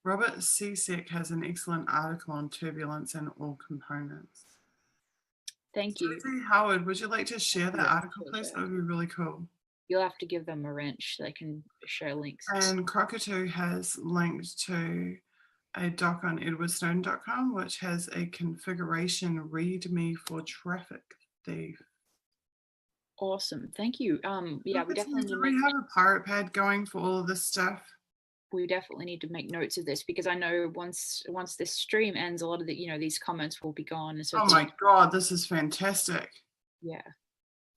Robert Sisek has an excellent article on turbulence and all components. Thank you. Howard, would you like to share that article, please? Sure. That would be really cool. You'll have to give them a wrench. They can share links. And Cockatoo has linked to a doc on edwardsnowden.com, which has a configuration readme for traffic thief. Awesome. Thank you. Yeah, we definitely need to we have a pirate pad going for all of this stuff. We definitely need to make notes of this, because I know once this stream ends, a lot of the these comments will be gone. And so oh my god, this is fantastic. Yeah.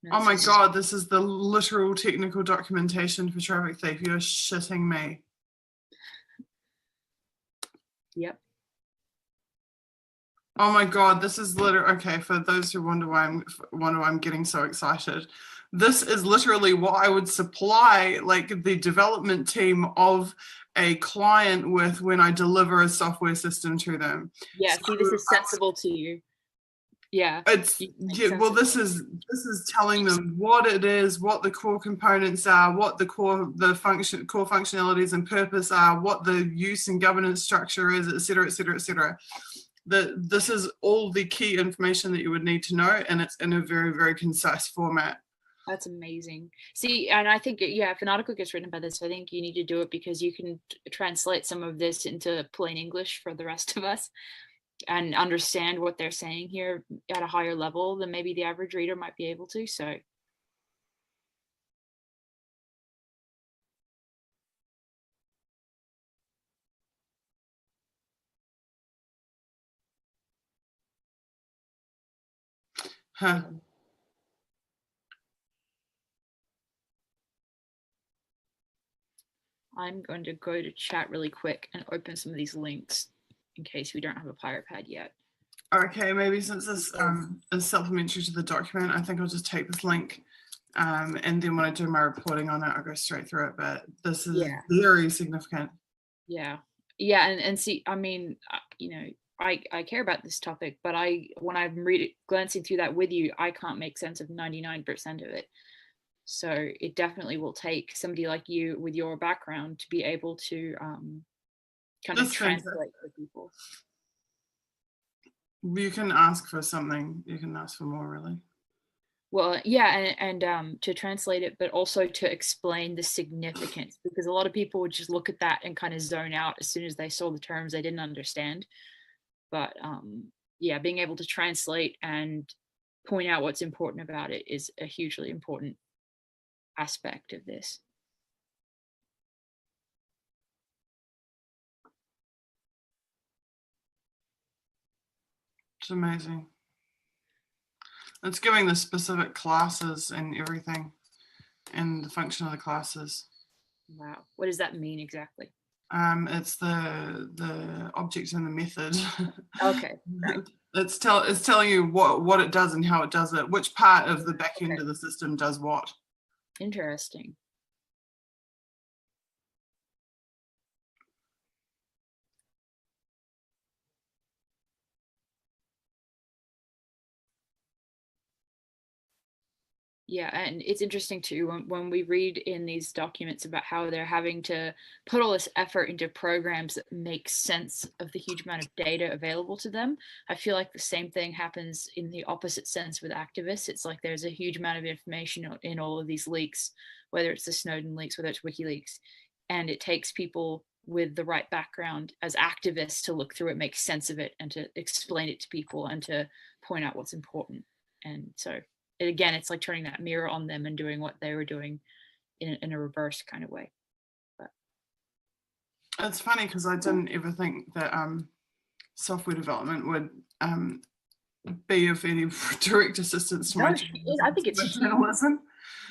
No, oh my god, this is the literal technical documentation for traffic thief. You're shitting me. Yep. Oh my god, this is literally, okay, for those who wonder why I'm getting so excited, this is literally what I would supply like the development team of a client with when I deliver a software system to them. Yeah, so, see, this is sensible to you. Yeah. It's well, this is telling them what it is, what the core components are, what the core functionalities and purpose are, what the use and governance structure is, etc., etc., etc. This is all the key information that you would need to know, and it's in a very, very concise format. That's amazing. See, and I think, yeah, if an article gets written about this, I think you need to do it because you can translate some of this into plain English for the rest of us and understand what they're saying here at a higher level than maybe the average reader might be able to. So. Huh. I'm going to go to chat really quick and open some of these links in case we don't have a pirate pad yet. Okay, maybe since this is supplementary to the document, I think I'll just take this link and then when I do my reporting on it, I'll go straight through it, but this is very significant. Yeah. Yeah, and see, I mean, I care about this topic, but when I'm glancing through that with you, I can't make sense of 99% of it. So it definitely will take somebody like you with your background to be able to kind of translate for people. You can ask for something. You can ask for more, really. Well, yeah, and to translate it, but also to explain the significance, because a lot of people would just look at that and kind of zone out as soon as they saw the terms they didn't understand. But yeah, being able to translate and point out what's important about it is a hugely important aspect of this. It's amazing. It's giving the specific classes and everything and the function of the classes. Wow. What does that mean exactly? It's the object and the method. Okay. Right. It's telling you what it does and how it does it, which part of the back end of the system does what. Interesting. Yeah, and it's interesting too when we read in these documents about how they're having to put all this effort into programs that make sense of the huge amount of data available to them. I feel like the same thing happens in the opposite sense with activists. It's like there's a huge amount of information in all of these leaks, whether it's the Snowden leaks, whether it's WikiLeaks, and it takes people with the right background as activists to look through it, make sense of it, and to explain it to people and to point out what's important. And so again, it's like turning that mirror on them and doing what they were doing in a reverse kind of way. But it's funny because I didn't ever think that software development would be of any direct assistance to my I think it's journalism.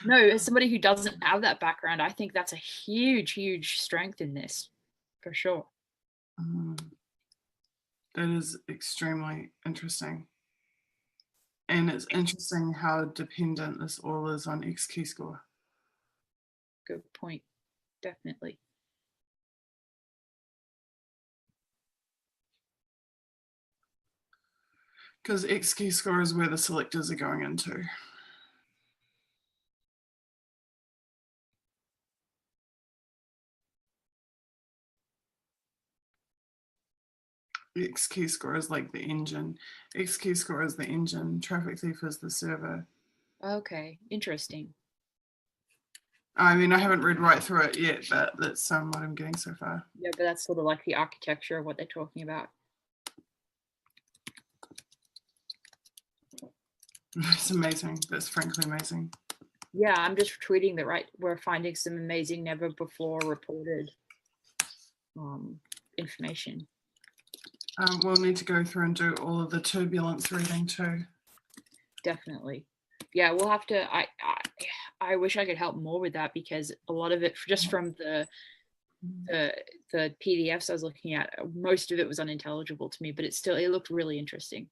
No, as somebody who doesn't have that background, I think that's a huge strength in this, for sure. That is extremely interesting. And it's interesting how dependent this all is on X key score. Good point. Definitely. Because X key score is where the selectors are going into. XQ score is like the engine. XQ score is the engine. Traffic thief is the server. Okay, interesting. I mean, I haven't read right through it yet, but that's what I'm getting so far. Yeah, but that's sort of like the architecture of what they're talking about. It's amazing. That's frankly amazing. Yeah, I'm just tweeting that, right, we're finding some amazing, never before reported information. We'll need to go through and do all of the turbulence reading too. Definitely. Yeah, we'll have to, I wish I could help more with that, because a lot of it, just from the PDFs I was looking at, most of it was unintelligible to me, but it looked really interesting.